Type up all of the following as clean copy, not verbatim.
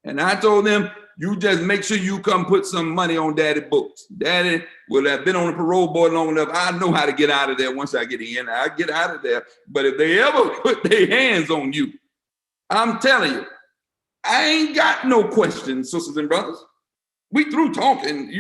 And I told them, you just make sure you come put some money on daddy books. Daddy will have been on the parole board long enough. I know how to get out of there once I get in. I get out of there. But if they ever put their hands on you, I'm telling you, I ain't got no questions, sisters and brothers. We through talking,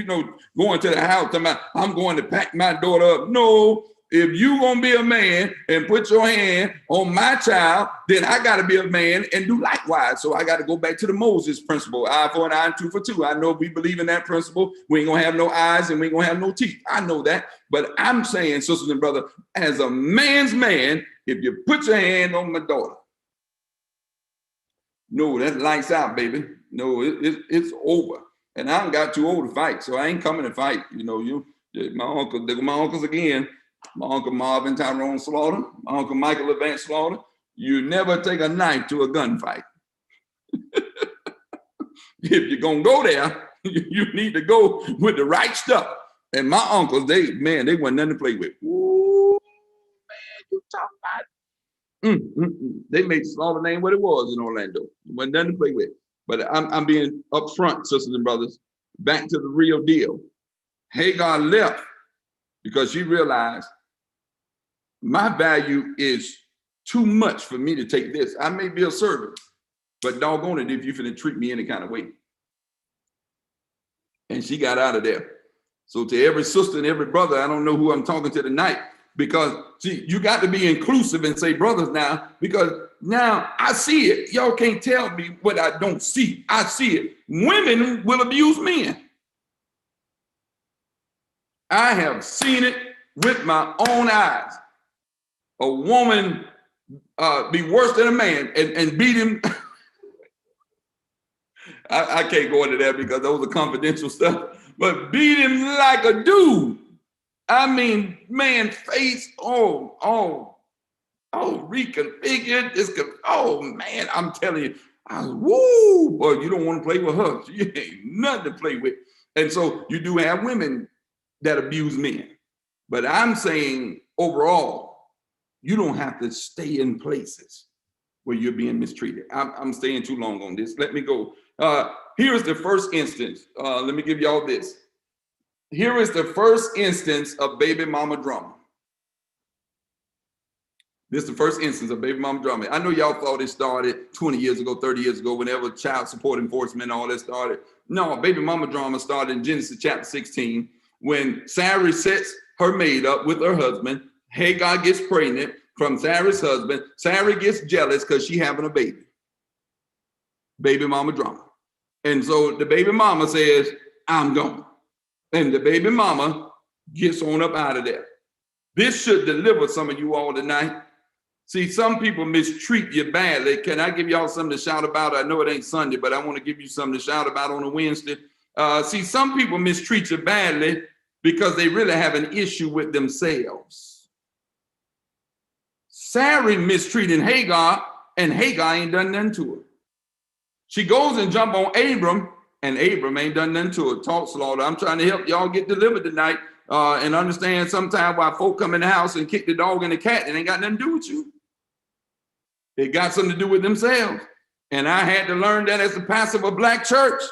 going to the house, talking about, I'm going to pack my daughter up. No, if you gonna be a man and put your hand on my child, then I gotta be a man and do likewise. So I gotta go back to the Moses principle, eye for an eye and tooth for two. I know we believe in that principle. We ain't gonna have no eyes and we ain't gonna have no teeth. I know that. But I'm saying, sisters and brothers, as a man's man, if you put your hand on my daughter, no, that lights out, baby. No, it's over. And I got too old to fight, so I ain't coming to fight. My uncles again. My Uncle Marvin Tyrone Slaughter, my Uncle Michael Evans Slaughter. You never take a knife to a gunfight. If you're going to go there, you need to go with the right stuff. And my uncles, they wasn't nothing to play with. Ooh, man, you talking about They made Slaughter name what it was in Orlando. It wasn't nothing to play with. But I'm being upfront, sisters and brothers. Back to the real deal. Hagar left because she realized my value is too much for me to take this. I may be a servant, but doggone it if you're finna treat me any kind of way. And she got out of there. So to every sister and every brother, I don't know who I'm talking to tonight, because see, you got to be inclusive and say brothers now, because now I see it. Y'all can't tell me what I don't see. I see it. Women will abuse men. I have seen it with my own eyes. A woman be worse than a man and beat him. I can't go into that because those are confidential stuff, but beat him like a dude. I mean, man, face, reconfigured. Oh man, I'm telling you, woo, boy, you don't want to play with her. She ain't nothing to play with. And so you do have women that abuse men. But I'm saying overall, you don't have to stay in places where you're being mistreated. I'm staying too long on this. Let me go. Here's the first instance. Let me give y'all this. Here is the first instance of baby mama drama. This is the first instance of baby mama drama. I know y'all thought it started 20 years ago, 30 years ago, whenever child support enforcement, all that started. No, baby mama drama started in Genesis chapter 16, when Sarah sets her maid up with her husband. Hagar gets pregnant from Sarah's husband. Sarah gets jealous because she having a baby. Baby mama drama. And so the baby mama says, I'm gone. And the baby mama gets on up out of there. This should deliver some of you all tonight. See, some people mistreat you badly. Can I give y'all something to shout about? I know it ain't Sunday, but I want to give you something to shout about on a Wednesday. See, some people mistreat you badly because they really have an issue with themselves. Sarah mistreating Hagar, and Hagar ain't done nothing to her. She goes and jump on Abram, and Abram ain't done nothing to her. Talk, Slaughter. I'm trying to help y'all get delivered tonight and understand sometimes why folk come in the house and kick the dog and the cat, it ain't got nothing to do with you. It got something to do with themselves. And I had to learn that as the pastor of a black church,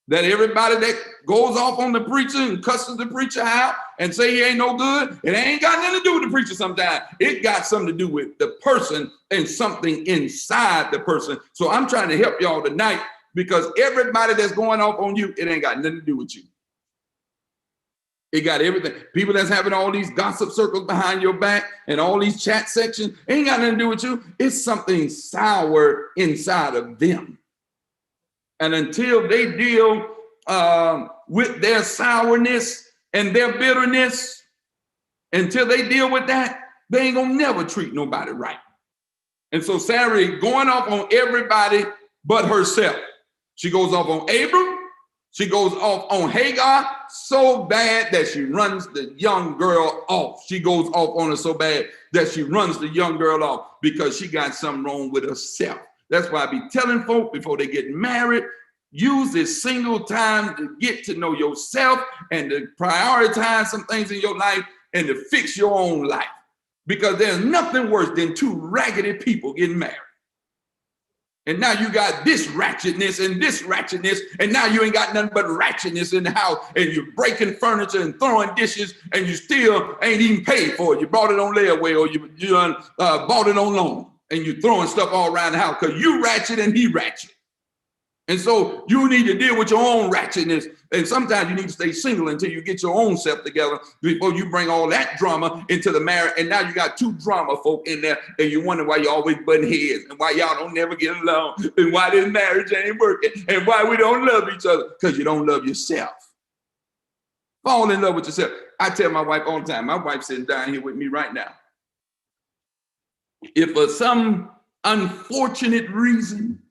that everybody that goes off on the preacher and cusses the preacher out and say he ain't no good, it ain't got nothing to do with the preacher sometimes. It got something to do with the person and something inside the person. So I'm trying to help y'all tonight, because everybody that's going off on you, it ain't got nothing to do with you. It got everything. People that's having all these gossip circles behind your back and all these chat sections, ain't got nothing to do with you. It's something sour inside of them. And until they deal with their sourness and their bitterness, until they deal with that, they ain't gonna never treat nobody right. And so Sarah going off on everybody but herself. She goes off on Abram. She goes off on Hagar so bad that she runs the young girl off. She goes off on her so bad that she runs the young girl off because she got something wrong with herself. That's why I be telling folk before they get married, use this single time to get to know yourself and to prioritize some things in your life and to fix your own life. Because there's nothing worse than two raggedy people getting married. And now you got this ratchetness, and now you ain't got nothing but ratchetness in the house, and you're breaking furniture and throwing dishes, and you still ain't even paid for it. You bought it on layaway, or you bought it on loan, and you're throwing stuff all around the house because you ratchet and he ratchet. And so you need to deal with your own ratchetness. And sometimes you need to stay single until you get your own self together before you bring all that drama into the marriage. And now you got two drama folk in there, and you wonder why you always butting heads, and why y'all don't never get along, and why this marriage ain't working, and why we don't love each other, because you don't love yourself. Fall in love with yourself. I tell my wife all the time, my wife's sitting down here with me right now. If for some unfortunate reason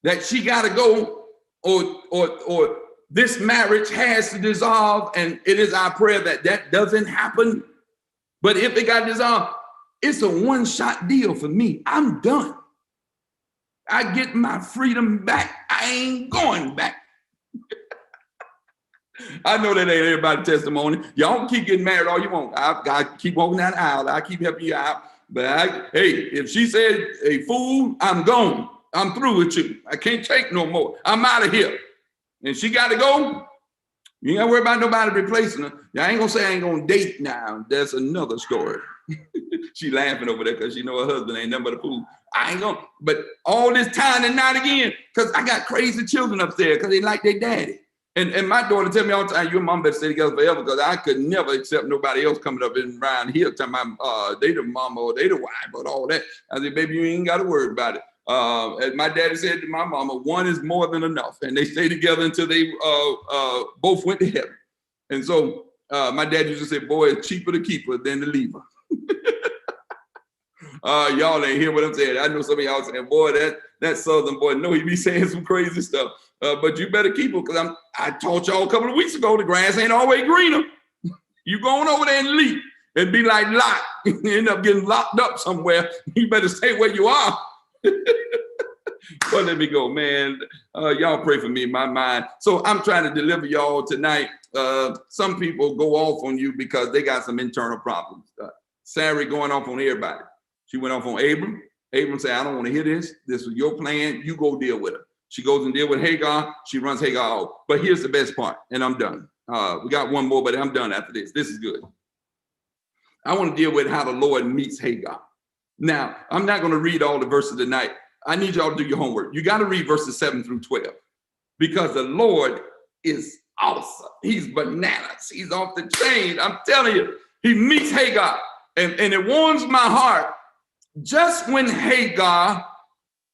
that she got to go, or this marriage has to dissolve, and it is our prayer that that doesn't happen. But if it got dissolved, it's a one-shot deal for me. I'm done. I get my freedom back. I ain't going back. I know that ain't everybody's testimony. Y'all can keep getting married all you want. I keep walking down the aisle. I keep helping you out. But hey, if she said, "Hey, fool, I'm gone. I'm through with you. I can't take no more. I'm out of here." And she got to go. You ain't got to worry about nobody replacing her. I ain't going to say I ain't going to date now. That's another story. She laughing over there because she know her husband ain't nothing but a fool. I ain't going to. But all this time and not again, because I got crazy children upstairs because they like their daddy. And my daughter tell me all the time, "Your mom better stay together forever," because I could never accept nobody else coming up in around here telling my they the mama or they the wife, but all that. I said, "Baby, you ain't got to worry about it." As my daddy said to my mama, one is more than enough. And they stayed together until they both went to heaven. And so my dad used to say, "Boy, it's cheaper to keep her than to leave her." Y'all ain't hear what I'm saying. I know some of y'all saying, "Boy, that Southern boy, no, he be saying some crazy stuff." But you better keep her, because I taught y'all a couple of weeks ago, the grass ain't always greener. You going over there and leap and be like Lot. You end up getting locked up somewhere. You better stay where you are. Well, let me go, man. Y'all pray for me in my mind. So I'm trying to deliver y'all tonight. Some people go off on you because they got some internal problems. Sarah going off on everybody. She went off on Abram. Abram said, "I don't want to hear this. This was your plan. You go deal with her." She goes and deal with Hagar. She runs Hagar off. But here's the best part, and I'm done. We got one more, but I'm done after this. This is good. I want to deal with how the Lord meets Hagar. Now, I'm not going to read all the verses tonight. I need y'all to do your homework. You got to read verses 7 through 12, because the Lord is awesome. He's bananas. He's off the chain. I'm telling you, he meets Hagar, and it warms my heart. Just when Hagar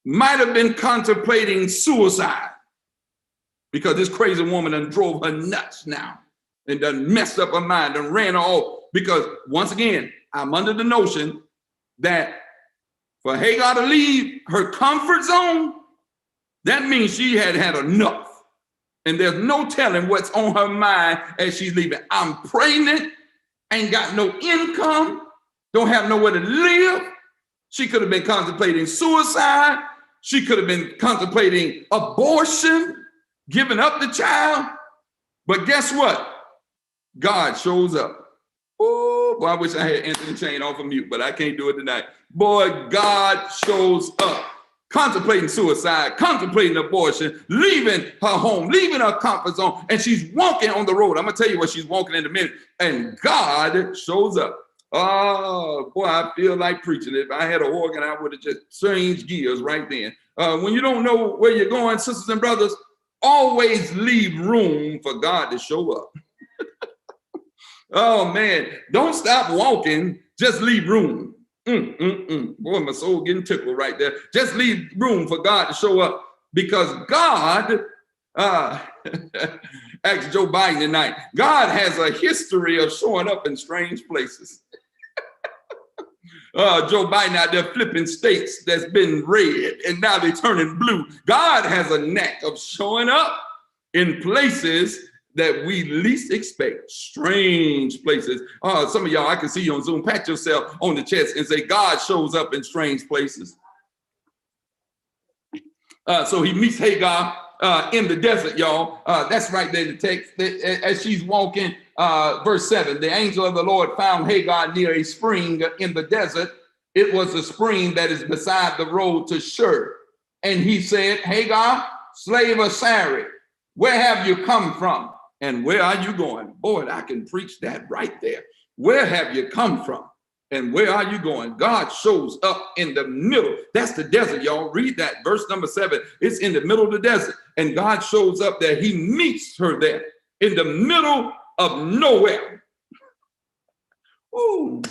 might have been contemplating suicide, because this crazy woman done drove her nuts now and done messed up her mind and ran her off. Because once again, I'm under the notion that for Hagar to leave her comfort zone, that means she had had enough. And there's no telling what's on her mind as she's leaving. I'm pregnant, ain't got no income, don't have nowhere to live. She could have been contemplating suicide. She could have been contemplating abortion, giving up the child. But guess what? God shows up. Oh, boy, I wish I had Anthony Chain off of mute, but I can't do it tonight. Boy, God shows up. Contemplating suicide, contemplating abortion, leaving her home, leaving her comfort zone, and she's walking on the road. I'm going to tell you what she's walking in a minute. And God shows up. Oh, boy, I feel like preaching. If I had an organ, I would have just changed gears right then. When you don't know where you're going, sisters and brothers, always leave room for God to show up. Oh, man, don't stop walking. Just leave room. Boy, my soul getting tickled right there. Just leave room for God to show up, because God, ask Joe Biden tonight, God has a history of showing up in strange places. Joe Biden out there flipping states that's been red and now they're turning blue. God has a knack of showing up in places that we least expect, strange places. Some of y'all, I can see you on Zoom, pat yourself on the chest and say, God shows up in strange places. So he meets Hagar in the desert, y'all. That's right there in the text. As she's walking, verse 7, the angel of the Lord found Hagar near a spring in the desert. It was a spring that is beside the road to Shur. And he said, Hagar, slave of Sarai, where have you come from? And where are you going? Boy, I can preach that right there. Where have you come from? And where are you going? God shows up in the middle. That's the desert, y'all. Read that. Verse number 7. It's in the middle of the desert. And God shows up there. He meets her there in the middle of nowhere. Ooh.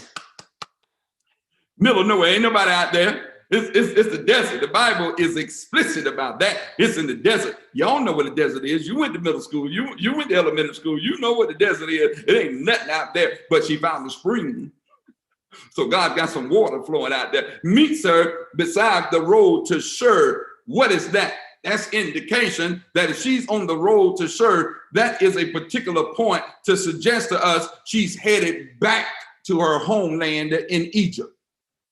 Middle of nowhere. Ain't nobody out there. It's the desert. The Bible is explicit about that. It's in the desert. Y'all know what the desert is. You went to middle school. You went to elementary school. You know what the desert is. It ain't nothing out there. But she found a spring. So God got some water flowing out there. Meets her beside the road to Shur. What is that? That's indication that if she's on the road to Shur, that is a particular point to suggest to us she's headed back to her homeland in Egypt.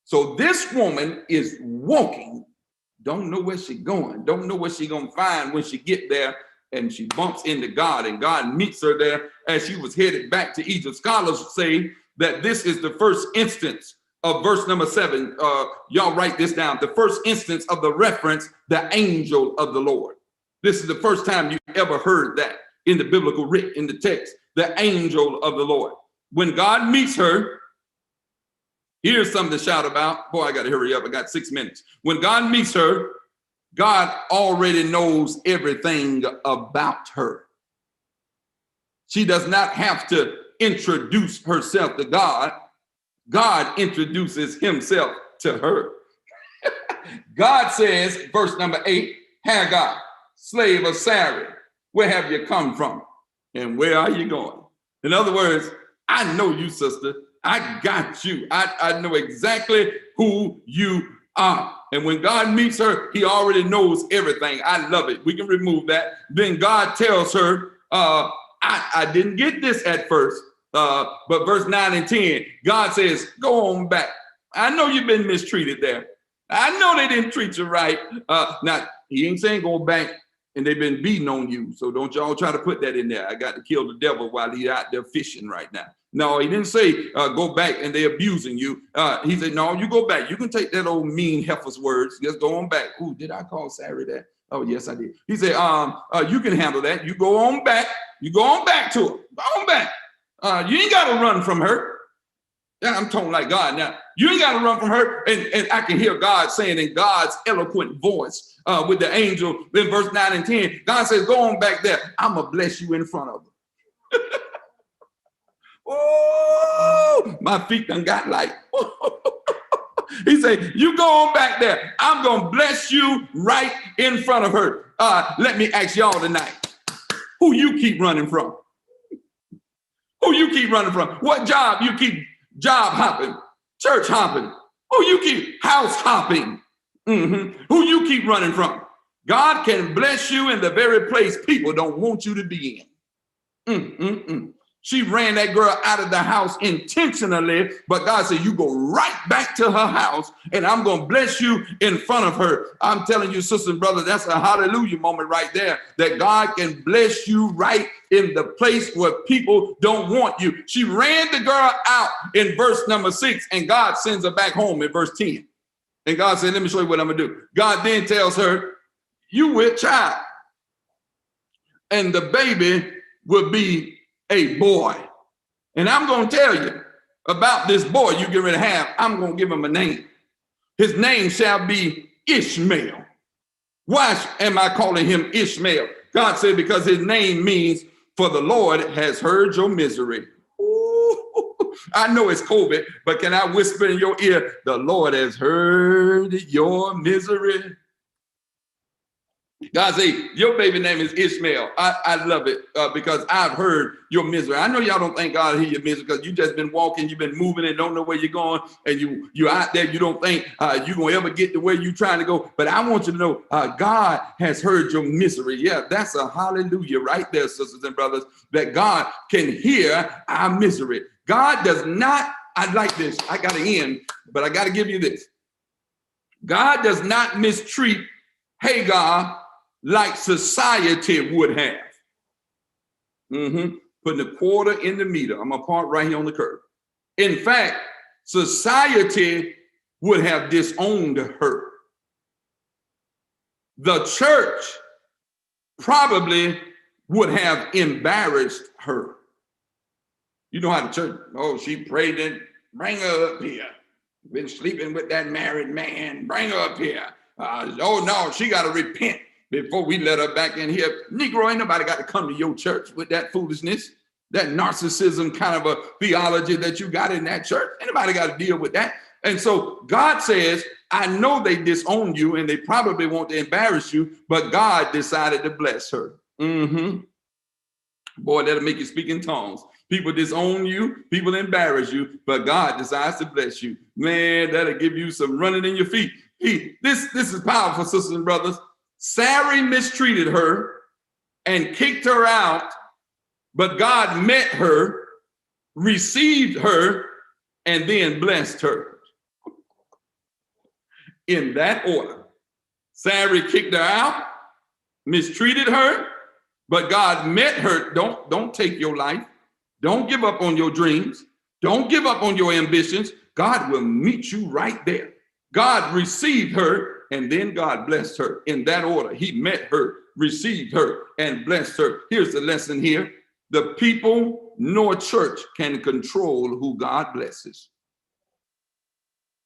So this woman is walking, don't know where she's going, don't know what she's going to find when she get there, and she bumps into God, and God meets her there as she was headed back to Egypt. Scholars say that this is the first instance of verse number 7. Y'all write this down. The first instance of the reference, the angel of the Lord. This is the first time you ever heard that in the biblical writ, in the text, the angel of the Lord. When God meets her, here's something to shout about. Boy, I got to hurry up. I got 6 minutes. When God meets her, God already knows everything about her. She does not have to introduce herself to God. God introduces himself to her. God says, verse number 8, Hagar, slave of Sarai, where have you come from? And where are you going? In other words, I know you, sister. I got you. I know exactly who you are. And when God meets her, he already knows everything. I love it. We can remove that. Then God tells her, I didn't get this at first, but verse 9 and 10, God says, go on back. I know you've been mistreated there. I know they didn't treat you right. Now, he ain't saying go back and they've been beating on you. So don't y'all try to put that in there. I got to kill the devil while he's out there fishing right now. No, he didn't say go back and they're abusing you. He said, no, you go back. You can take that old mean heifer's words. Just go on back. Ooh, did I call Sarah that? Oh, yes, I did. He said, you can handle that. You go on back. You go on back to her. Go on back. You ain't got to run from her. Yeah, I'm talking like God now. You ain't got to run from her. And I can hear God saying in God's eloquent voice with the angel in verse 9 and 10, God says, go on back there. I'm going to bless you in front of her. Oh, my feet done got light. He said, you go on back there. I'm going to bless you right in front of her. Let me ask y'all tonight, who you keep running from? Who you keep running from? What job you keep job hopping, church hopping? Who you keep house hopping? Who you keep running from? God can bless you in the very place people don't want you to be in. She ran that girl out of the house intentionally, but God said, you go right back to her house and I'm going to bless you in front of her. I'm telling you, sister and brother, that's a hallelujah moment right there, that God can bless you right in the place where people don't want you. She ran the girl out in verse number 6 and God sends her back home in verse 10. And God said, let me show you what I'm going to do. God then tells her, you with child and the baby will be a boy. And I'm going to tell you about this boy you get ready to have. I'm going to give him a name. His name shall be Ishmael. Why am I calling him Ishmael? God said, because his name means, for the Lord has heard your misery. Ooh, I know it's COVID, but can I whisper in your ear, the Lord has heard your misery. God say, your baby name is Ishmael. I love it because I've heard your misery. I know y'all don't think God hear your misery because you just been walking, you've been moving and don't know where you're going, and you're out there, you don't think you're going to ever get to where you're trying to go. But I want you to know God has heard your misery. Yeah, that's a hallelujah right there, sisters and brothers, that God can hear our misery. God does not, I like this, I got to end, but I got to give you this. God does not mistreat Hagar like society would have. Putting a quarter in the meter. I'm gonna park right here on the curb. In fact, society would have disowned her. the church probably would have embarrassed her. You know how the church, oh, she prayed and bring her up here. Been sleeping with that married man, bring her up here. Oh no, she got to repent before we let her back in here. Negro, ain't nobody got to come to your church with that foolishness, that narcissism kind of a theology that you got in that church. Anybody got to deal with that. And so God says, I know they disowned you and they probably want to embarrass you, but God decided to bless her. Boy, that'll make you speak in tongues. People disown you, people embarrass you, but God decides to bless you. Man, that'll give you some running in your feet. This is powerful, sisters and brothers. Sarah mistreated her and kicked her out, but God met her, received her, and then blessed her. In that order. Sarah kicked her out, mistreated her, but God met her. Don't take your life. Don't give up on your dreams. Don't give up on your ambitions. God will meet you right there. God received her, and then God blessed her. In that order, he met her, received her, and blessed her. Here's the lesson here. The people nor church can control who God blesses.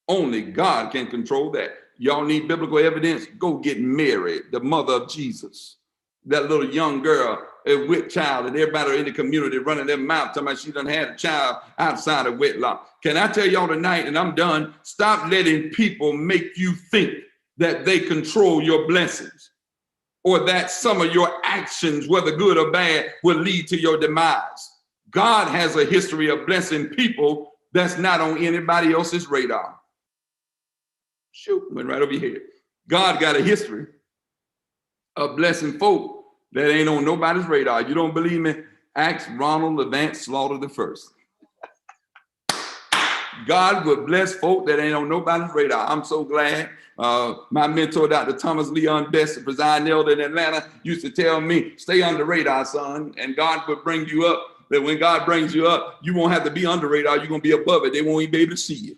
Only God can control that. Y'all need biblical evidence? Go get Mary, the mother of Jesus. That little young girl, a with child, and everybody in the community running their mouth talking about she done had a child outside of wedlock. Can I tell y'all tonight, and I'm done, stop letting people make you think that they control your blessings or that some of your actions, whether good or bad, will lead to your demise. God has a history of blessing people that's not on anybody else's radar. Shoot, went right over your head. God got a history of blessing folk that ain't on nobody's radar. You don't believe me? Ask Ronald Levant Slaughter the first. God will bless folk that ain't on nobody's radar. I'm so glad. My mentor, Dr. Thomas Leon Best, the presiding elder in Atlanta, used to tell me, stay on the radar, son, and God will bring you up. That when God brings you up, you won't have to be on the radar. You're going to be above it. They won't even be able to see you.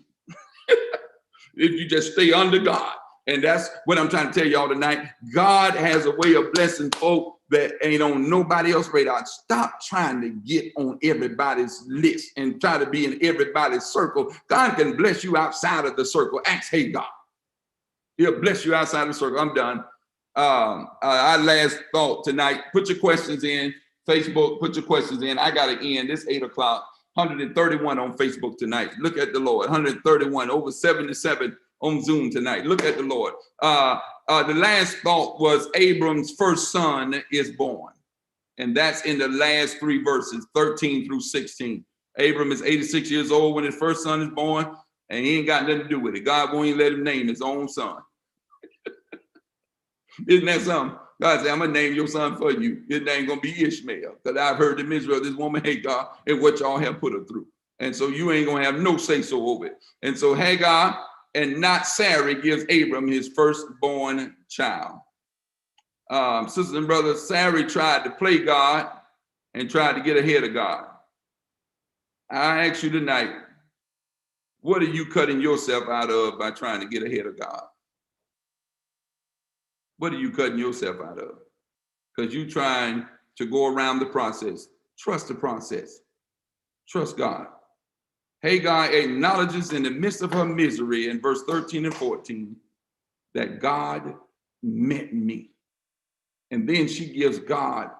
If you just stay under God. And that's what I'm trying to tell y'all tonight. God has a way of blessing folk that ain't on nobody else's radar. Stop trying to get on everybody's list and try to be in everybody's circle. God can bless you outside of the circle. Ask Hagar. He'll bless you outside of the circle. I'm done. Our last thought tonight. Put your questions in. Facebook, put your questions in. I got to end. It's 8 o'clock. 131 on Facebook tonight. Look at the Lord. 131, over 77 on Zoom tonight. Look at the Lord. The last thought was Abram's first son is born. And that's in the last 3 verses, 13 through 16. Abram is 86 years old when his first son is born, and he ain't got nothing to do with it. God won't even let him name his own son. Isn't that something? God said, I'm going to name your son for you. His name going to be Ishmael, because I've heard the misery of this woman, Hagar, and what y'all have put her through. And so you ain't going to have no say-so over it. And so Hagar and not Sarah gives Abram his firstborn child. Sisters and brothers, Sarah tried to play God and tried to get ahead of God. I ask you tonight, what are you cutting yourself out of by trying to get ahead of God? What are you cutting yourself out of? Because you're trying to go around the process. Trust the process. Trust God. Hagar acknowledges in the midst of her misery in verse 13 and 14 that God met me. And then she gives God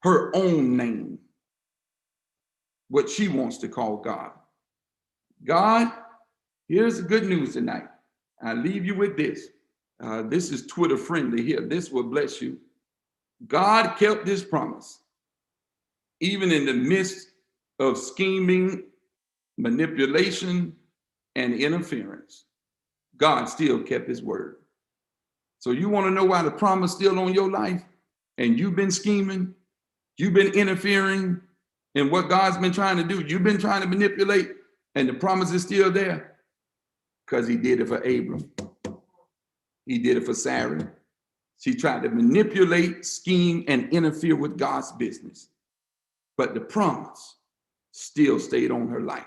her own name, what she wants to call God. God, here's the good news tonight. I leave you with this. This is Twitter friendly here. This will bless you. God kept his promise, even in the midst of scheming, manipulation, and interference. God still kept his word. So you want to know why the promise still on your life, and you've been scheming, you've been interfering in what God's been trying to do, you've been trying to manipulate, and the promise is still there? Because he did it for Abram. He did it for Sarah. She tried to manipulate, scheme, and interfere with God's business. But the promise still stayed on her life.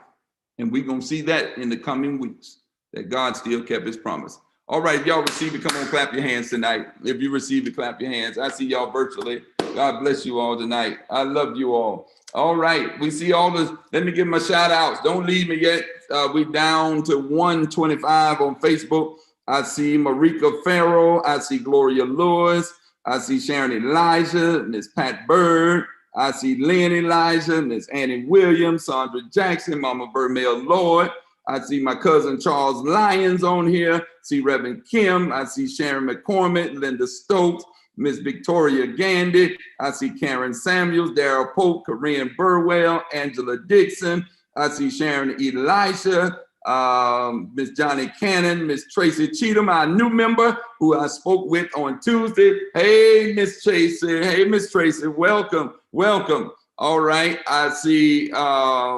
And we're going to see that in the coming weeks, that God still kept his promise. All right, if y'all receive it, come on, clap your hands tonight. If you receive it, clap your hands. I see y'all virtually. God bless you all tonight. I love you all. All right, we see all this. Let me give my shout outs. Don't leave me yet. We down to 125 on Facebook. I see Marika Farrell. I see Gloria Lewis. I see Sharon Elijah, Miss Pat Bird. I see Lynn Elijah, Miss Annie Williams, Sandra Jackson, Mama Vermel Lloyd. I see my cousin Charles Lyons on here. See Reverend Kim. I see Sharon McCormick, Linda Stokes, Miss Victoria Gandy. I see Karen Samuels, Darrell Pope, Corinne Burwell, Angela Dixon. I see Sharon Elisha, Miss Johnny Cannon, Miss Tracy Cheatham, our new member who I spoke with on Tuesday. Hey, Miss Tracy. Hey, Miss Tracy. Welcome. Welcome. All right. I see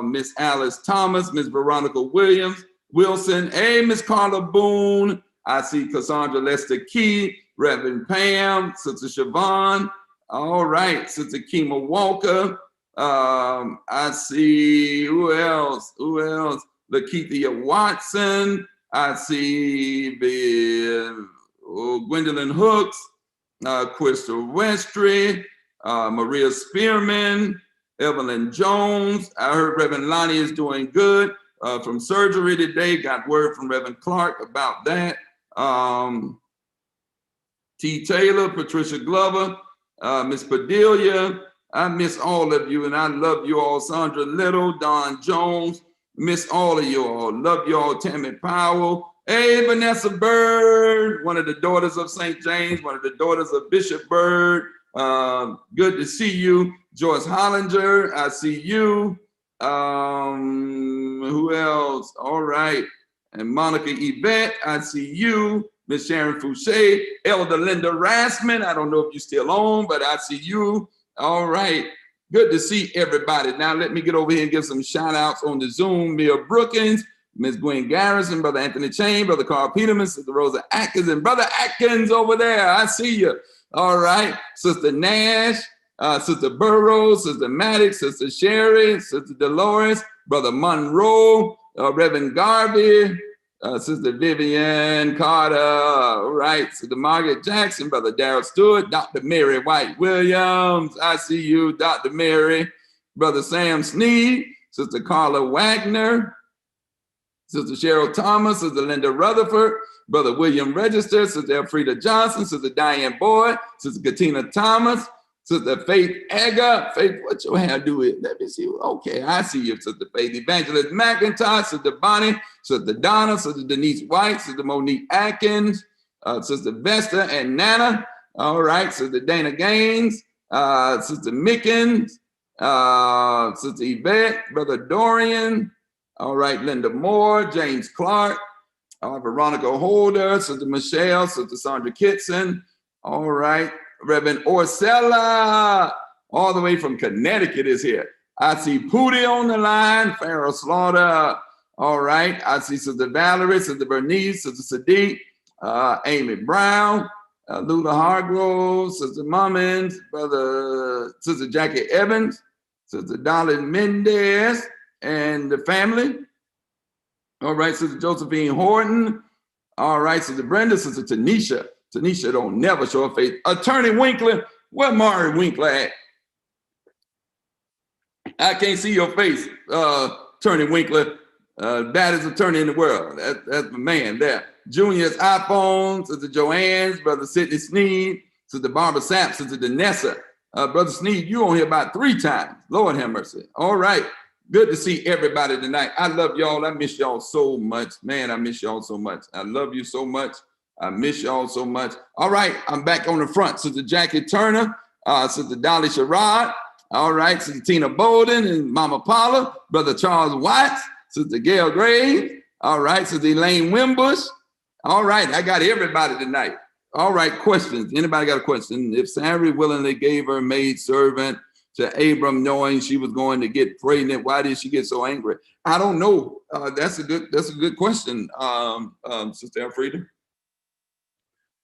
Miss Alice Thomas, Miss Veronica Wilson. Hey, Miss Carla Boone. I see Cassandra Lester Key, Reverend Pam, Sister Siobhan. All right. Sister Kima Walker. I see who else? Lakeithia Watson. I see Gwendolyn Hooks, Crystal Westry, Maria Spearman, Evelyn Jones. I heard Reverend Lonnie is doing good from surgery today. Got word from Reverend Clark about that. T. Taylor, Patricia Glover, Miss Padelia. I miss all of you and I love you all. Sandra Little, Don Jones, miss all of you all. Love you all. Tammy Powell. Hey, Vanessa Bird, one of the daughters of St. James, one of the daughters of Bishop Bird. Good to see you. Joyce Hollinger, I see you. Who else? All right. And Monica Yvette, I see you. Miss Sharon Fouché, Elder Linda Rassman. I don't know if you're still on, but I see you. All right. Good to see everybody. Now let me get over here and give some shout outs on the Zoom. Mia Brookins, Miss Gwen Garrison, Brother Anthony Chain, Brother Carl Peterman, Sister Rosa Atkins, and Brother Atkins over there. I see you. All right. Sister Nash, Sister Burrows, Sister Maddox, Sister Sherry, Sister Dolores, Brother Monroe, Reverend Garvey, Sister Vivian Carter, all right, Sister Margaret Jackson, Brother Darrell Stewart, Dr. Mary White Williams, I see you, Dr. Mary, Brother Sam Sneed, Sister Carla Wagner, Sister Cheryl Thomas, Sister Linda Rutherford, Brother William Register, Sister Elfrida Johnson, Sister Diane Boyd, Sister Katina Thomas, Sister Faith Egger. Faith, what your hair do it? Let me see. Okay, I see you, Sister Faith. Evangelist McIntosh, Sister Bonnie, Sister Donna, Sister Denise White, Sister Monique Atkins, Sister Vesta and Nana. All right, Sister Dana Gaines, Sister Mickens, Sister Yvette, Brother Dorian. All right, Linda Moore, James Clark, Veronica Holder, Sister Michelle, Sister Sandra Kitson. All right. Reverend Orcella, all the way from Connecticut is here. I see Pootie on the line, Farrell Slaughter. All right, I see Sister Valerie, Sister Bernice, Sister Sadiq, Amy Brown, Lula Hargrove, Sister Mummins, Sister Jackie Evans, Sister Dolly Mendez, and the family. All right, Sister Josephine Horton. All right, Sister Brenda, Sister Tanisha. Tanisha don't never show her face. Attorney Winkler, where Mari Winkler at? I can't see your face, Attorney Winkler. Baddest attorney in the world. That's my man there. Junior's iPhone, Sister Joanne's, Brother Sidney Sneed, Sister Barbara Sapp, Sister Danessa. Brother Sneed, you on here about 3 times. Lord have mercy. All right. Good to see everybody tonight. I love y'all. I miss y'all so much. Man, I miss y'all so much. I love you so much. I miss y'all so much. All right, I'm back on the front. Sister Jackie Turner, Sister Dolly Sherrod. All right, Sister Tina Bolden and Mama Paula, Brother Charles Watts, Sister Gail Graves. All right, Sister Elaine Wimbush. All right, I got everybody tonight. All right, questions. Anybody got a question? If Sarah willingly gave her maid servant to Abram, knowing she was going to get pregnant, why did she get so angry? I don't know. That's a good question, Sister Elfrida.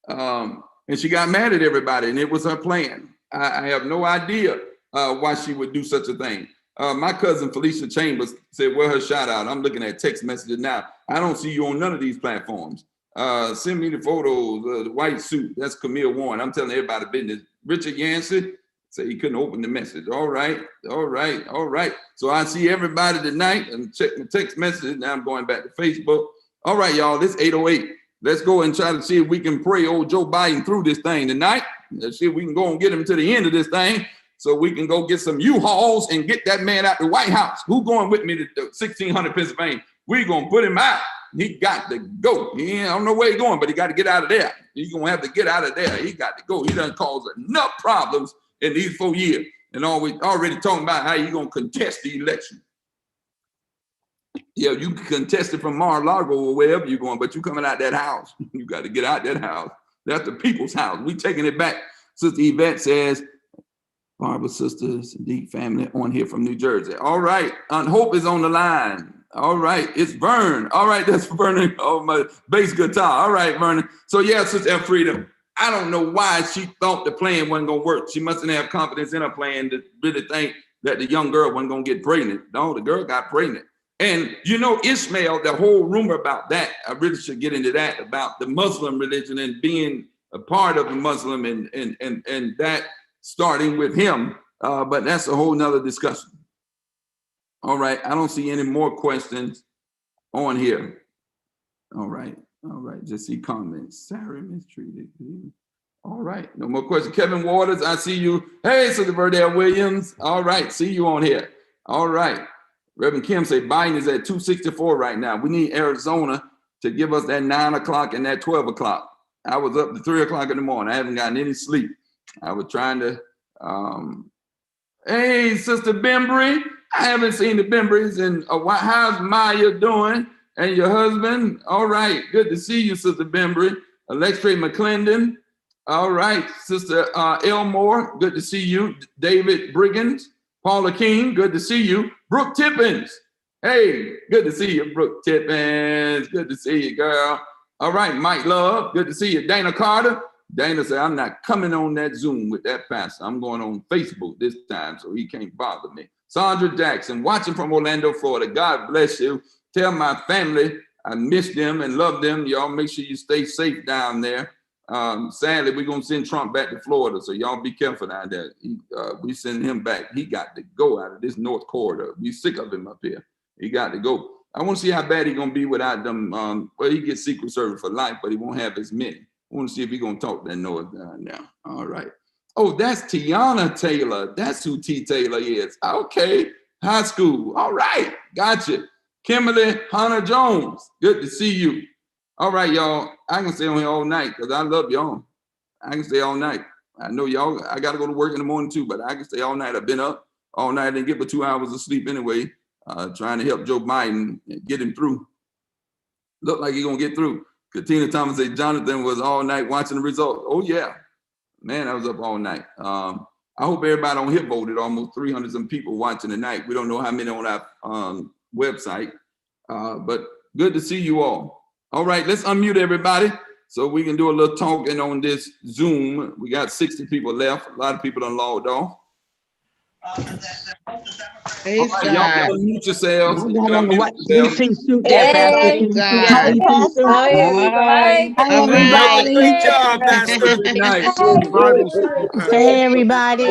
And she got mad at everybody, and it was her plan. I have no idea why she would do such a thing. My cousin Felicia Chambers said, well, her shout out. I'm looking at text messages now. I don't see you on none of these platforms. Send me the photos of the white suit. That's Camille Warren. I'm telling everybody business. Richard Yancey said he couldn't open the message. All right. So I see everybody tonight and check my text messages. Now I'm going back to Facebook. All right, y'all, this 8:08. Let's go and try to see if we can pray old Joe Biden through this thing tonight. Let's see if we can go and get him to the end of this thing so we can go get some U-Hauls and get that man out the White House. Who going with me to 1600 Pennsylvania? We're going to put him out. He got to go. I don't know where he's going, but he got to get out of there. He's going to have to get out of there. He got to go. He done caused enough problems in these 4 years. And already talking about how you're going to contest the election. Yeah, you can contest it from Mar-a-Lago or wherever you're going, but you coming out that house. You got to get out that house. That's the people's house. We taking it back. Sister Yvette says, Barbara, sisters, deep family on here from New Jersey. All right. Hope is on the line. All right. It's Vern. All right. That's Vernon. Oh, my bass guitar. All right, Vernon. So, yeah, Sister Elfrida, I don't know why she thought the plan wasn't going to work. She mustn't have confidence in her plan to really think that the young girl wasn't going to get pregnant. No, the girl got pregnant. And, Ishmael, the whole rumor about that, I really should get into that, about the Muslim religion and being a part of the Muslim and that starting with him. But that's a whole nother discussion. All right. I don't see any more questions on here. All right. Just see comments. Sarah mistreated. All right. No more questions. Kevin Waters, I see you. Hey, Sister Verdell Williams. All right. See you on here. All right. Reverend Kim say Biden is at 264 right now. We need Arizona to give us that 9 o'clock and that 12 o'clock. I was up to 3 o'clock in the morning. I haven't gotten any sleep. I was trying to, hey, Sister Bembry. I haven't seen the Bembrys in a while. How's Maya doing? And your husband? All right. Good to see you, Sister Bembry. Alextra McClendon. All right. Sister Elmore. Good to see you. David Briggins. Paula King. Good to see you. Brooke Tippins. Hey, good to see you, Brooke Tippins. Good to see you, girl. All right. Mike Love. Good to see you. Dana Carter. Dana said, I'm not coming on that Zoom with that pastor. I'm going on Facebook this time, so he can't bother me. Sandra Jackson, watching from Orlando, Florida. God bless you. Tell my family I miss them and love them. Y'all make sure you stay safe down there. Sadly, we're going to send Trump back to Florida, so y'all be careful down there. We send him back. He got to go out of this North Corridor. We sick of him up here. He got to go. I want to see how bad he's going to be without them. Well, he gets Secret Service for life, but he won't have as many. I want to see if he's going to talk that noise down now. All right. Oh, that's Tiana Taylor. That's who T. Taylor is. Okay. High school. All right. Gotcha. Kimberly Hunter Jones. Good to see you. All right, y'all. I can stay on here all night because I love y'all. I can stay all night. I know y'all, I got to go to work in the morning too, but I can stay all night. I've been up all night and get but 2 hours of sleep anyway, trying to help Joe Biden get him through. Look like he's going to get through. Katina Thomas said Jonathan was all night watching the results. Oh, yeah. Man, I was up all night. I hope everybody on here voted. Almost 300 some people watching tonight. We don't know how many on our website, but good to see you all. All right, let's unmute everybody so we can do a little talking on this Zoom. We got 60 people left. A lot of people done logged off. Hey, right, y'all unmute yourselves. Hey, everybody. Great job, Pastor. Good night. Hey, everybody.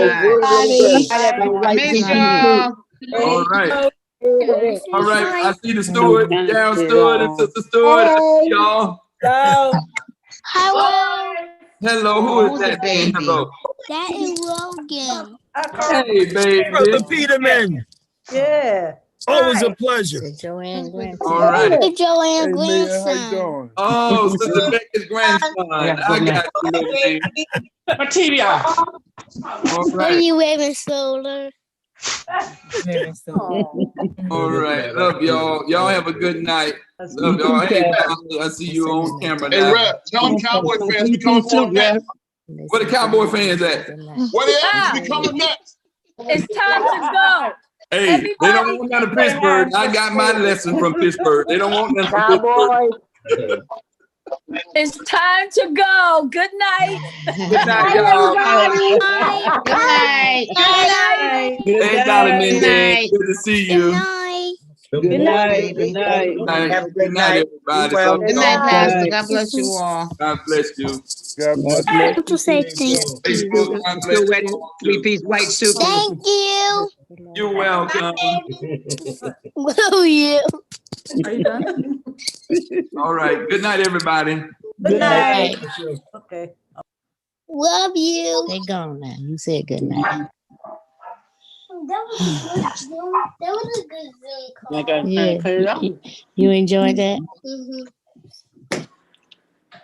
miss y'all. All right. All right. I see the steward, down steward, and Sister Steward. I see y'all. Hello. Hello. Who is that? Baby? Hello. That is Logan. Hey, baby. Brother Peterman. Yeah. Always a pleasure. Joanne grandson. All right. The Joanne Hey, man, how you grandson. doing? Oh, Sister Becca's grandson. I got you, little thing. My TV off. All What are right. you wearing, Solar? All right. Love y'all. Y'all have a good night. Love y'all. Hey, Pastor, I see you on camera Hey, now. Rep, tell them Cowboy fans we coming for them next. Where the Cowboy fans at? Where they at? We coming next. It's time to go. Hey, they don't want none of Pittsburgh. I got my lesson from Pittsburgh. They don't want none from Pittsburgh. It's time to go. Good night. Good night, y'all. Good night. Hey, Dolly Mendez. Good to see Good you. night. Good night. Good night. Good night. Have a Good great night, night. everybody. Be well. Love Good you night, all. Pastor. Night. God bless you all. God bless you. God God bless bless I want to say thank you. Facebook, you. God bless Still you wearing all too. three-piece white suit. Thank you. You're welcome. Love you. Are you done? All right. Good night, everybody. Good Good night. night. Okay. Love you. They gone now. You said good night. That was a good Zoom call. Yeah. You enjoyed that?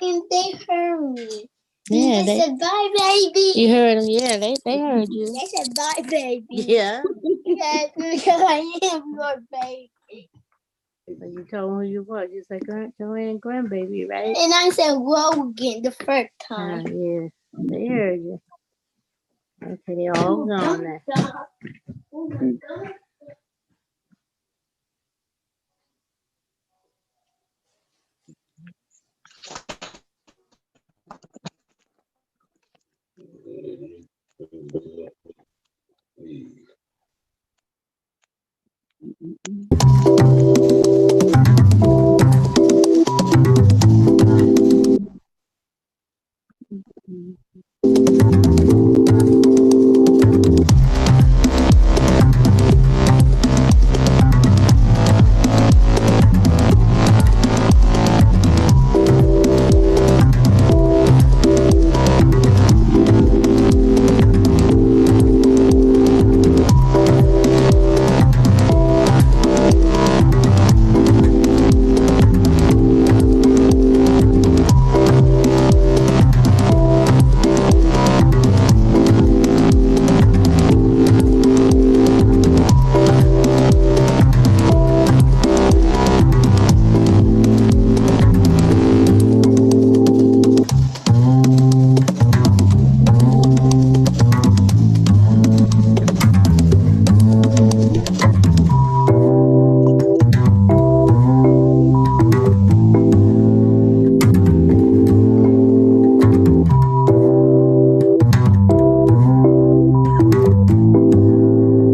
And they heard me. Yeah, they said bye, baby. You heard them? Yeah, they heard you. They said bye, baby. Yeah. Yeah, because I am your baby. So you told them who you was. You said Joanne grandbaby, right? And I said Logan the first time. Yeah, they heard you. Okay, they all gone now.